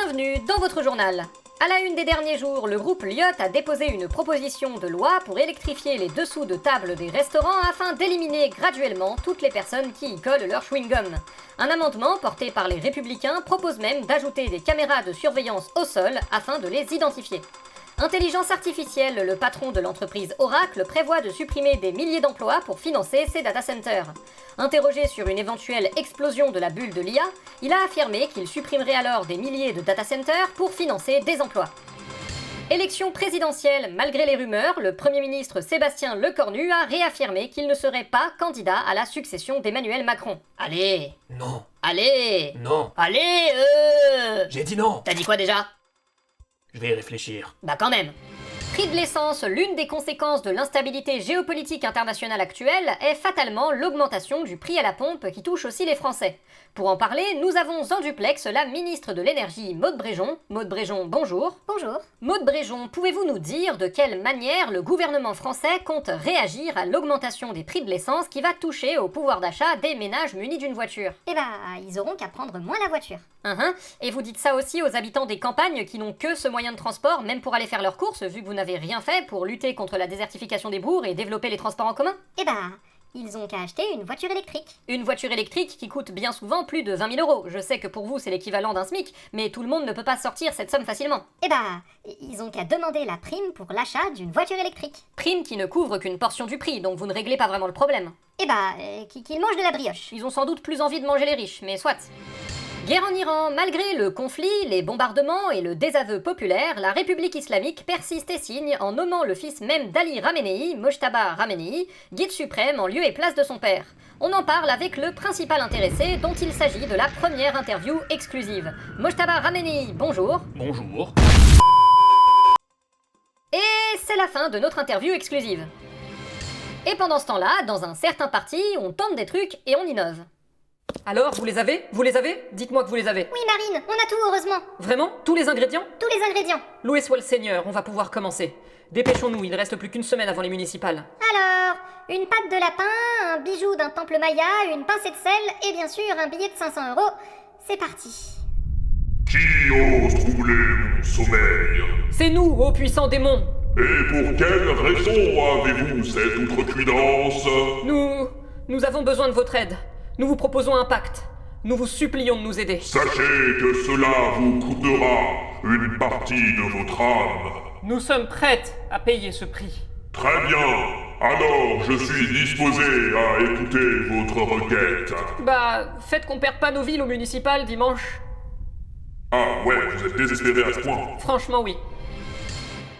Bienvenue dans votre journal. À la une des derniers jours, le groupe Lyot a déposé une proposition de loi pour électrifier les dessous de table des restaurants afin d'éliminer graduellement toutes les personnes qui y collent leur chewing-gum. Un amendement porté par les Républicains propose même d'ajouter des caméras de surveillance au sol afin de les identifier. Intelligence artificielle, le patron de l'entreprise Oracle prévoit de supprimer des milliers d'emplois pour financer ses data centers. Interrogé sur une éventuelle explosion de la bulle de l'IA, il a affirmé qu'il supprimerait alors des milliers de data centers pour financer des emplois. Élection présidentielle, malgré les rumeurs, le Premier ministre Sébastien Lecornu a réaffirmé qu'il ne serait pas candidat à la succession d'Emmanuel Macron. Allez! Non. Allez! Non. Allez, J'ai dit non. T'as dit quoi déjà? Je vais y réfléchir. Bah quand même. Prix de l'essence, l'une des conséquences de l'instabilité géopolitique internationale actuelle est fatalement l'augmentation du prix à la pompe qui touche aussi les Français. Pour en parler, nous avons en duplex la ministre de l'énergie Maud Bréjon. Maud Bréjon, bonjour. Bonjour. Maud Bréjon, pouvez-vous nous dire de quelle manière le gouvernement français compte réagir à l'augmentation des prix de l'essence qui va toucher au pouvoir d'achat des ménages munis d'une voiture? Eh bah, ils auront qu'à prendre moins la voiture. Et vous dites ça aussi aux habitants des campagnes qui n'ont que ce moyen de transport, même pour aller faire leurs courses, vu que vous n'avez rien fait pour lutter contre la désertification des bourgs et développer les transports en commun? Eh bah, ils ont qu'à acheter une voiture électrique. Une voiture électrique qui coûte bien souvent plus de 20 000 €. Je sais que pour vous c'est l'équivalent d'un SMIC, mais tout le monde ne peut pas sortir cette somme facilement. Eh bah, ils ont qu'à demander la prime pour l'achat d'une voiture électrique. Prime qui ne couvre qu'une portion du prix, donc vous ne réglez pas vraiment le problème. Eh bah, qu'ils mangent de la brioche. Ils ont sans doute plus envie de manger les riches, mais soit. Guerre en Iran, malgré le conflit, les bombardements et le désaveu populaire, la République islamique persiste et signe en nommant le fils même d'Ali Ramenei, Mojtaba Ramenei, guide suprême en lieu et place de son père. On en parle avec le principal intéressé dont il s'agit de la première interview exclusive. Mojtaba Ramenei, bonjour. Bonjour. Et c'est la fin de notre interview exclusive. Et pendant ce temps-là, dans un certain parti, on tente des trucs et on innove. Alors, vous les avez? Vous les avez? Dites-moi que vous les avez. Oui, Marine, on a tout, heureusement. Vraiment? Tous les ingrédients? Tous les ingrédients. Loué soit le Seigneur, on va pouvoir commencer. Dépêchons-nous, il ne reste plus qu'une semaine avant les municipales. Alors, une pâte de lapin, un bijou d'un temple maya, une pincée de sel et bien sûr un billet de 500 €. C'est parti. Qui ose troubler mon sommeil? C'est nous, ô puissants démons! Et pour quelle raison avez-vous cette outrecuidance? Nous avons besoin de votre aide. Nous vous proposons un pacte. Nous vous supplions de nous aider. Sachez que cela vous coûtera une partie de votre âme. Nous sommes prêtes à payer ce prix. Très bien, alors je suis disposé à écouter votre requête. Bah, faites qu'on perde pas nos villes au municipal dimanche. Ah ouais, vous êtes désespéré à ce point. Franchement, oui.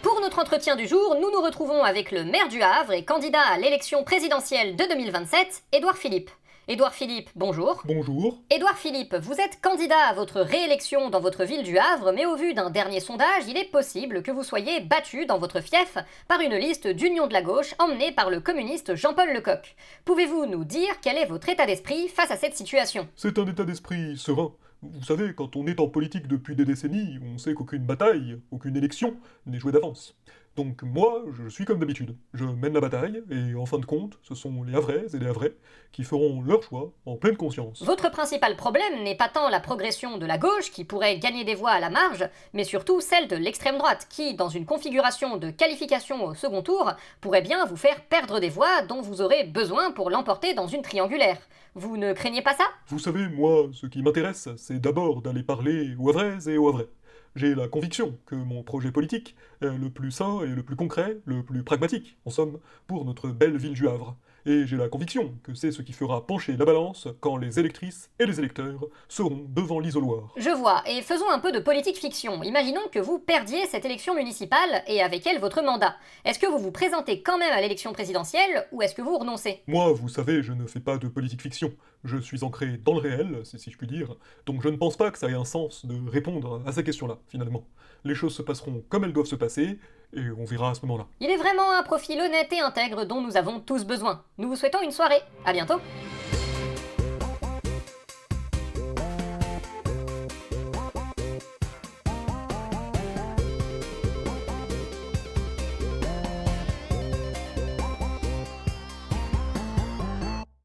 Pour notre entretien du jour, nous nous retrouvons avec le maire du Havre et candidat à l'élection présidentielle de 2027, Édouard Philippe. Édouard Philippe, bonjour. Bonjour. Édouard Philippe, vous êtes candidat à votre réélection dans votre ville du Havre, mais au vu d'un dernier sondage, il est possible que vous soyez battu dans votre fief par une liste d'union de la gauche emmenée par le communiste Jean-Paul Lecoq. Pouvez-vous nous dire quel est votre état d'esprit face à cette situation? C'est un état d'esprit serein. Vous savez, quand on est en politique depuis des décennies, on sait qu'aucune bataille, aucune élection n'est jouée d'avance. Donc moi, je suis comme d'habitude. Je mène la bataille, et en fin de compte, ce sont les Havraises et les Havrais qui feront leur choix en pleine conscience. Votre principal problème n'est pas tant la progression de la gauche, qui pourrait gagner des voix à la marge, mais surtout celle de l'extrême droite, qui, dans une configuration de qualification au second tour, pourrait bien vous faire perdre des voix dont vous aurez besoin pour l'emporter dans une triangulaire. Vous ne craignez pas ça? Vous savez, moi, ce qui m'intéresse, c'est d'abord d'aller parler aux Havraises et aux Havrais. J'ai la conviction que mon projet politique est le plus sain et le plus concret, le plus pragmatique, en somme, pour notre belle ville du Havre. Et j'ai la conviction que c'est ce qui fera pencher la balance quand les électrices et les électeurs seront devant l'isoloir. Je vois, et faisons un peu de politique fiction. Imaginons que vous perdiez cette élection municipale et avec elle votre mandat. Est-ce que vous vous présentez quand même à l'élection présidentielle ou est-ce que vous renoncez? Moi, vous savez, je ne fais pas de politique fiction. Je suis ancré dans le réel, si je puis dire, donc je ne pense pas que ça ait un sens de répondre à ces questions-là, finalement. Les choses se passeront comme elles doivent se passer, et on verra à ce moment-là. Il est vraiment un profil honnête et intègre dont nous avons tous besoin. Nous vous souhaitons une soirée. À bientôt.